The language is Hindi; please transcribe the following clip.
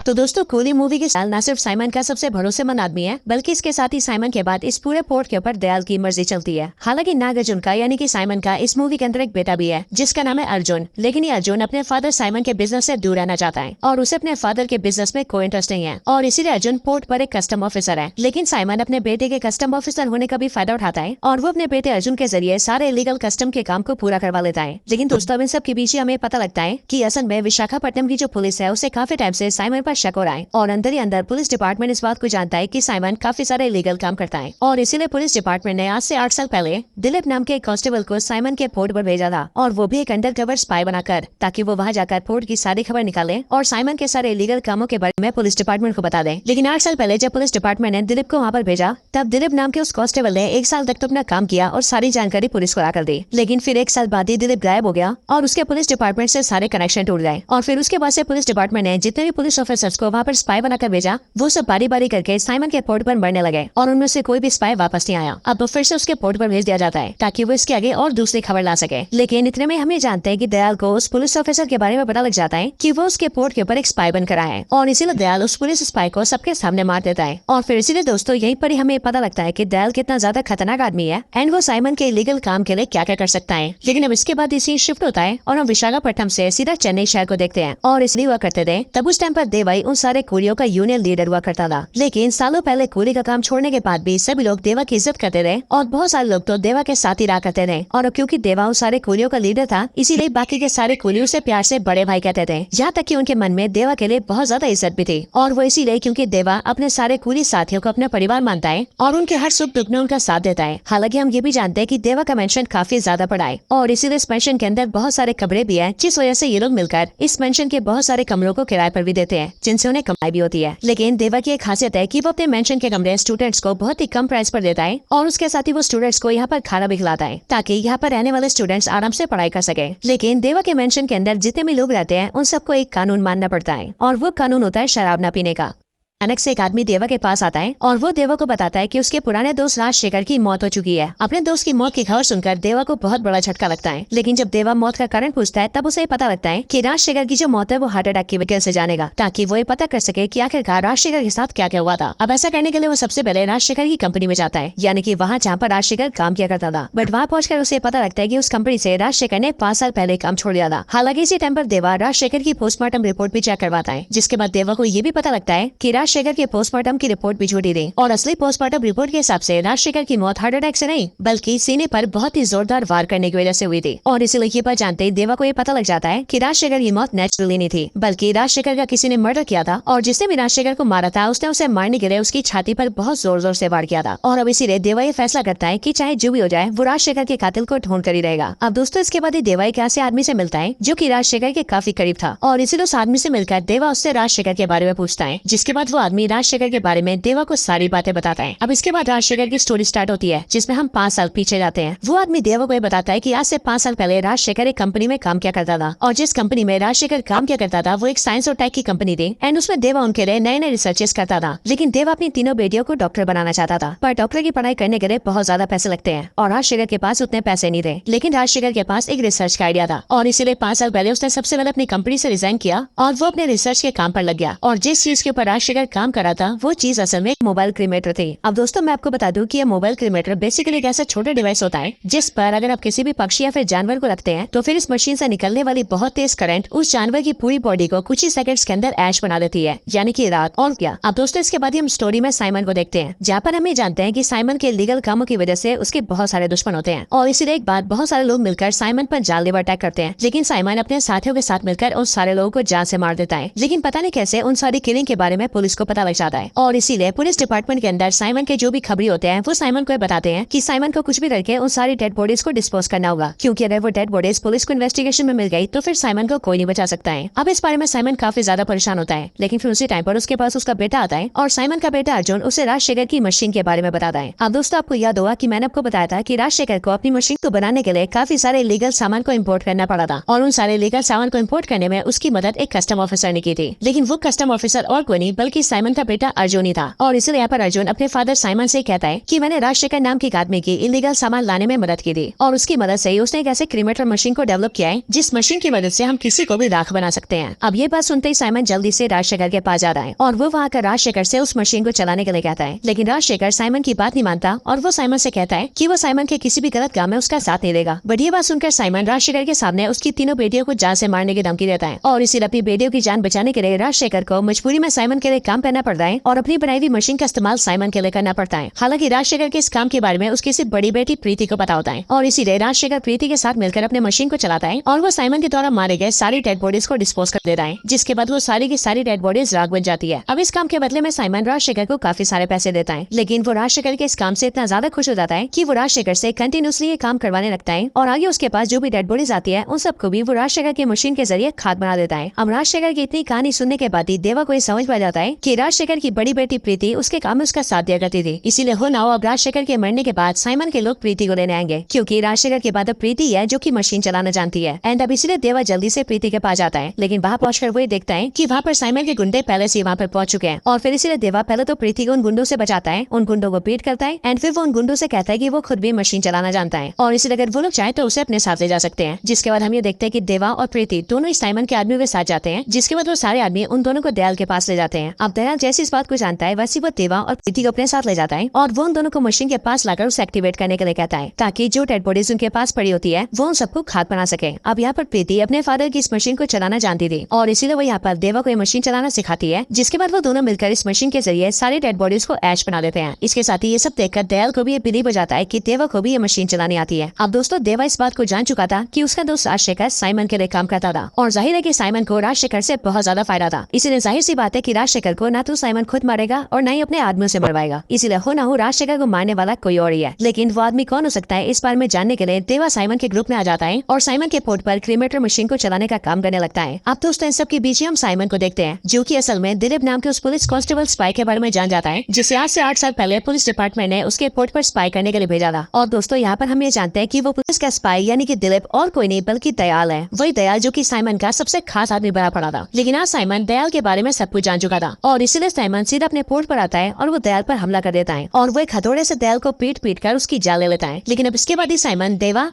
तो दोस्तों कूली मूवी के साल न सिर्फ साइमन का सबसे भरोसेमंद आदमी है बल्कि इसके साथ ही साइमन के बाद इस पूरे पोर्ट के ऊपर दयाल की मर्जी चलती है। हालांकि नागार्जुन का यानी कि साइमन का इस मूवी के अंदर एक बेटा भी है जिसका नाम है अर्जुन, लेकिन ये अर्जुन अपने फादर साइमन के बिजनेस से दूर रहना चाहता है और उसे अपने फादर के बिजनेस में कोई इंटरेस्ट नहीं है और इसीलिए अर्जुन पोर्ट पर एक कस्टम ऑफिसर है। लेकिन साइमन अपने बेटे के कस्टम ऑफिसर होने का भी फायदा उठाता है और वो अपने बेटे अर्जुन के जरिए सारे इलीगल कस्टम के काम को पूरा करवा लेता है। लेकिन दोस्तों इन सब के पीछे हमें पता लगता है कि असल में विशाखापट्टनम की जो पुलिस है उसे काफी टाइम से साइमन पर शक हो रहा है और अंदर ही अंदर पुलिस डिपार्टमेंट इस बात को जानता है कि साइमन काफी सारे इलीगल काम करता है और इसीलिए पुलिस डिपार्टमेंट ने आज से 8 साल पहले दिलीप नाम के एक कांस्टेबल को साइमन के पोर्ट पर भेजा था और वो भी एक अंडरकवर स्पाई बनाकर, ताकि वो वहाँ जाकर पोर्ट की सारी खबर निकाले और साइमन के सारे इलीगल कामों के बारे में पुलिस डिपार्टमेंट को बता दे। लेकिन 8 साल पहले जब पुलिस डिपार्टमेंट ने दिलीप को वहाँ पर भेजा तब दिलीप नाम के उस कांस्टेबल ने 1 साल तक तो अपना काम किया और सारी जानकारी पुलिस को लाकर दी। लेकिन फिर 1 साल बाद ही दिलीप गायब हो गया और उसके पुलिस डिपार्टमेंट से सारे कनेक्शन टूट गए और फिर उसके बाद से पुलिस डिपार्टमेंट ने जितने भी पुलिस ऑफिसर्स को वहाँ पर स्पाई बनाकर भेजा वो सब बारी बारी करके साइमन के पोर्ट पर मरने लगे और उनमें से कोई भी स्पाई वापस नहीं आया। अब फिर से उसके पोर्ट पर भेज दिया जाता है ताकि वो इसके आगे और दूसरी खबर ला सके। लेकिन इतने में हम ये जानते हैं कि दयाल को उस पुलिस ऑफिसर के बारे में पता लग जाता है कि वो उसके पोर्ट के ऊपर एक स्पाई बनकर आया है और इसीलिए दयाल उस पुलिस स्पाई को सबके सामने मार देता है। और फिर इसीलिए दोस्तों यहीं पर ही हमें पता लगता है कि दयाल कितना ज्यादा खतरनाक आदमी है एंड वो साइमन के इलीगल काम के लिए क्या क्या कर सकता है। लेकिन अब इसके बाद सीन शिफ्ट होता है और हम विशाखापट्टनम से सीधा चेन्नई शहर को देखते हैं और इसलिए हुआ करते थे तब उस टाइम पर देवाई उन सारे कूलियों का यूनियन लीडर हुआ करता था। लेकिन सालों पहले कूली का काम छोड़ने के बाद भी सभी लोग देवा की इज्जत करते थे और बहुत सारे लोग तो देवा के साथ ही रहा करते थे और क्योंकि देवा उन सारे कूलियों का लीडर था इसीलिए बाकी के सारे कूलियों से प्यार से बड़े भाई कहते थे। यहाँ तक कि उनके मन में देवा के लिए बहुत ज्यादा इज्जत भी थी और वो इसीलिए क्योंकि देवा अपने सारे कूली साथियों को अपना परिवार मानता है और उनके हर सुख दुख में उनका साथ देता है। हालांकि हम ये भी जानते हैं कि देवा का मेंशन काफी ज्यादा पड़ा है और इसीलिए इस मेंशन के अंदर बहुत सारे कमरे भी है जिस वजह से ये लोग मिलकर इस मेंशन के बहुत सारे कमरों को किराए पर भी देते हैं जिनसे उन्हें कमाई भी होती है। लेकिन देवा की एक खासियत है कि वो अपने मेंशन के कमरे स्टूडेंट्स को बहुत ही कम प्राइस पर देता है और उसके साथ ही वो स्टूडेंट्स को यहाँ पर खाना भी खिलाता है ताकि यहाँ पर रहने वाले स्टूडेंट्स आराम से पढ़ाई कर सके। लेकिन देवा के मेंशन के अंदर जितने भी लोग रहते हैं उन सबको एक कानून मानना पड़ता है और वो कानून होता है शराब न पीने का। अचानक से एक आदमी देवा के पास आता है और वो देवा को बताता है कि उसके पुराने दोस्त राजशेखर की मौत हो चुकी है। अपने दोस्त की मौत की खबर सुनकर देवा को बहुत बड़ा झटका लगता है। लेकिन जब देवा मौत का कारण पूछता है तब उसे पता लगता है कि राजशेखर की जो मौत है वो हार्ट अटैक की वजह से जानेगा ताकि वो ये पता कर सके कि आखिरकार राजशेखर के साथ क्या क्या हुआ था। अब ऐसा करने के लिए वो सबसे पहले राजशेखर की कंपनी में जाता है, यानी कि वहाँ जहाँ पर राजशेखर काम किया करता था। बट वहाँ पहुंचकर उसे पता लगता है कि उस कंपनी से राजशेखर ने 5 साल पहले काम छोड़ दिया था। हालांकि इसी टाइम पर देवा राजशेखर की पोस्टमार्टम रिपोर्ट भी चेक करवाता है, जिसके बाद देवा को ये भी पता लगता है कि राजशेखर के पोस्टमार्टम की रिपोर्ट भी झूठी थी और असली पोस्टमार्टम रिपोर्ट के हिसाब से राजशेखर की मौत हार्ट अटैक से नहीं बल्कि सीने पर बहुत ही जोरदार वार करने की वजह से हुई थी। और इसीलिए ये बात जानते ही देवा को ये पता लग जाता है कि राजशेखर की मौत नेचुरली नहीं थी बल्कि राजशेखर का किसी ने मर्डर किया था और जिसने भी राजशेखर को मारा था उसने उसे मारने के लिए उसकी छाती पर बहुत जोर जोर से वार किया था। और अब इसीलिए देवा ये फैसला करता है कि चाहे जो भी हो जाए वो राजशेखर के कातिल को ढूंढ कर ही रहेगा। अब दोस्तों इसके बाद ही देवा एक ऐसे आदमी से मिलता है जो कि राजशेखर के काफी करीब था और इसीलिए उस आदमी से मिलकर देवा उससे राजशेखर के बारे में पूछता है, जिसके बाद वो आदमी राजशेखर के बारे में देवा को सारी बातें बताता है। अब इसके बाद राजशेखर की स्टोरी स्टार्ट होती है जिसमें हम 5 साल पीछे जाते हैं। वो आदमी देवा को ये बताता है कि आज से 5 साल पहले राजशेखर एक कंपनी में काम किया करता था और जिस कंपनी में राजशेखर काम किया करता था वो एक साइंस और टेक की कंपनी थी एंड उसमें देवा उनके लिए नए नए रिसर्चेस करता था। लेकिन देवा अपनी तीनों बेटियों को डॉक्टर बनाना चाहता था पर डॉक्टर की पढ़ाई करने के लिए बहुत ज्यादा पैसे लगते हैं और राजशेखर के पास उतने पैसे नहीं थे। लेकिन राजशेखर के पास एक रिसर्च का आइडिया था और इसीलिए 5 साल पहले उसने सबसे पहले अपनी कंपनी से रिजाइन किया और वो अपने रिसर्च के काम पर लग गया और जिस चीज के ऊपर राजशेखर काम कर रहा था वो चीज असल में मोबाइल क्रीमेटर थी। अब दोस्तों मैं आपको बता दूं कि ये मोबाइल क्रीमेटर बेसिकली एक ऐसा छोटा डिवाइस होता है जिस पर अगर आप किसी भी पक्षी या फिर जानवर को रखते हैं तो फिर इस मशीन से निकलने वाली बहुत तेज करंट उस जानवर की पूरी बॉडी को कुछ ही सेकंड्स के अंदर ऐश बना देती है, यानी कि रात। और क्या। अब दोस्तों इसके बाद ही हम स्टोरी में साइमन को देखते हैं जहाँ पर हमें जानते हैं कि साइमन के लीगल कामों की वजह से उसके बहुत सारे दुश्मन होते हैं और इसीलिए एक बार बहुत सारे लोग मिलकर साइमन पर जानलेवा अटैक करते हैं। लेकिन साइमन अपने साथियों के साथ मिलकर उन सारे लोगों को जान से मार देता है। लेकिन पता नहीं कैसे उन सारी किलिंग के बारे में पुलिस को पता लग जाता है और इसीलिए पुलिस डिपार्टमेंट के अंदर साइमन के जो भी खबरी होते हैं वो साइमन को बताते हैं कि साइमन को कुछ भी करके उन सारी डेड बॉडीज को डिस्पोज करना होगा, क्योंकि अगर वो डेड बॉडीज पुलिस को इन्वेस्टिगेशन में मिल गई तो फिर साइमन को कोई नहीं बचा सकता है। अब इस बारे में साइमन काफी ज्यादा परेशान होता है। लेकिन फिर उसी टाइम पर उसके पास उसका बेटा आता है और साइमन का बेटा अर्जुन उसे राजशेखर की मशीन के बारे में बताता है। अब दोस्तों आपको याद होगा कि मैंने आपको बताया था कि राजशेखर को अपनी मशीन को बनाने के लिए काफी सारे इलीगल सामान को इम्पोर्ट करना पड़ा था और उन सारे इलीगल सामान को इम्पोर्ट करने में उसकी मदद एक कस्टम ऑफिसर ने की थी। लेकिन वो कस्टम ऑफिसर और कोई नहीं बल्कि कि साइमन का बेटा अर्जुन ही था और इसलिए यहाँ पर अर्जुन अपने फादर साइमन से कहता है कि मैंने राजशेखर नाम के एक आदमी की इलीगल सामान लाने में मदद की थी और उसकी मदद से ही उसने एक ऐसे क्रीमेटर मशीन को डेवलप किया है जिस मशीन की मदद से हम किसी को भी राख बना सकते हैं। अब ये बात सुनते ही साइमन जल्दी से राजशेखर के पास जाता है और वो वहाँ कर राजशेखर से उस मशीन को चलाने के लिए कहता है, लेकिन राजशेखर साइमन की बात नहीं मानता और वो साइमन से कहता है कि वो साइमन के किसी भी गलत काम में उसका साथ नहीं देगा। बट ये बात सुनकर साइमन राजशेखर के सामने उसकी तीनों बेटियों को जान से मारने की धमकी देता है और इसी अपनी बेटियों की जान बचाने के लिए राजशेखर को मजबूरी में साइमन के लिए काम करना पड़ता है और अपनी बनाई हुई मशीन का इस्तेमाल साइमन के लिए करना पड़ता है। हालांकि राजशेखर के इस काम के बारे में उसकी सिर्फ बड़ी बेटी प्रीति को पता होता है और इसीलिए राजशेखर प्रीति के साथ मिलकर अपने मशीन को चलाता है और वो साइमन के द्वारा मारे गए सारी डेड बॉडीज को डिस्पोज कर देता है, जिसके बाद वो सारी की सारी डेड बॉडीज राख बन जाती है। अब इस काम के बदले में साइमन राजशेखर को काफी सारे पैसे देता है, लेकिन वो राजशेखर के इस काम से इतना ज्यादा खुश हो जाता है कि वो राजशेखर से कंटिन्यूसली ये काम करवाने लगता है और आगे उसके पास जो भी डेड बॉडीज आती है उन सबको भी वो राजशेखर की मशीन के जरिए खाद बना देता है। अब राजशेखर की इतनी कहानी सुनने के बाद ही देवा को ये समझ पा जाता है कि राजशेखर की बड़ी बेटी प्रीति उसके काम में उसका साथ दिया करती थी, इसीलिए हो ना हो अब राजशेखर के मरने के बाद साइमन के लोग प्रीति को लेने आएंगे क्योंकि राजशेखर के बाद अब प्रीति है जो कि मशीन चलाना जानती है। एंड अब इसीलिए देवा जल्दी से प्रीति के पास जाता है, लेकिन वहाँ पहुंचकर वो देखता है कि वहाँ पर साइमन के गुंडे पहले से वहाँ पर पहुंच चुके हैं और फिर इसीलिए देवा पहले तो प्रीति को उन गुंडों से बचाता है, उन गुंडों को पीट करता है एंड फिर वो उन गुंडों से कहता है कि वो खुद भी मशीन चलाना जानता है और इसलिए अगर वो लोग चाहे तो उसे अपने साथ ले जा सकते हैं। जिसके बाद हम ये देखते हैं कि देवा और प्रीति दोनों इस साइमन के आदमियों के साथ जाते हैं, जिसके बाद वो सारे आदमी उन दोनों को दयाल के पास ले जाते हैं। अब दयाल जैसे इस बात को जानता है वैसे वो देवा और प्रीति को अपने साथ ले जाता है और वो उन दोनों को मशीन के पास लाकर उसे एक्टिवेट करने के लिए कहता है ताकि जो डेड बॉडीज उनके पास पड़ी होती है वो उन सबको खाद बना सके। अब यहाँ पर प्रीति अपने फादर की इस मशीन को चलाना जानती थी और इसीलिए वो यहाँ पर देवा को ये मशीन चलाना सिखाती है, जिसके बाद वो दोनों मिलकर इस मशीन के जरिए सारी डेड बॉडीज को ऐश बना देते हैं। इसके साथ ही ये सब देखकर दयाल को भी ये बिलीव हो जाता है कि देवा को भी ये मशीन चलानी आती है। अब दोस्तों देवा इस बात को जान चुका था कि उसका दोस्त राजशेखर साइमन के लिए काम करता था और जाहिर है कि साइमन को राजशेखर से बहुत ज्यादा फायदा था, इसीलिए जाहिर सी बात है कि राजशेखर को ना तो साइमन खुद मारेगा और न ही अपने आदमियों से मरवाएगा, इसीलिए हो ना हो राजशेखर को मारने वाला कोई और ही है। लेकिन वो आदमी कौन हो सकता है इस बारे में जानने के लिए देवा साइमन के ग्रुप में आ जाता है और साइमन के पोर्ट पर क्रीमेटर मशीन को चलाने का काम करने लगता है। अब दोस्तों इन सब के बीच हम साइमन को देखते हैं जो कि असल में दिलीप नाम के उस पुलिस कांस्टेबल स्पाई के बारे में जान जाता है जिसे आज से 8 साल पहले पुलिस डिपार्टमेंट ने उसके पोर्ट पर स्पाई करने के लिए भेजा था। और दोस्तों यहाँ पर हम ये जानते हैं कि वो पुलिस का स्पाई यानी कि दिलीप और कोई नहीं बल्कि दयाल है, वही दयाल जो कि साइमन का सबसे खास आदमी बना पड़ा था। लेकिन आज साइमन दयाल के बारे में सब कुछ जान चुका था और इसीलिए साइमन सीधा अपने पोर्ट पर आता है और वो दयाल पर हमला कर देता है और वो एक हथौड़े से दयाल को पीट कर उसकी जान ले लेता है। लेकिन अब इसके बाद ही साइमन देवा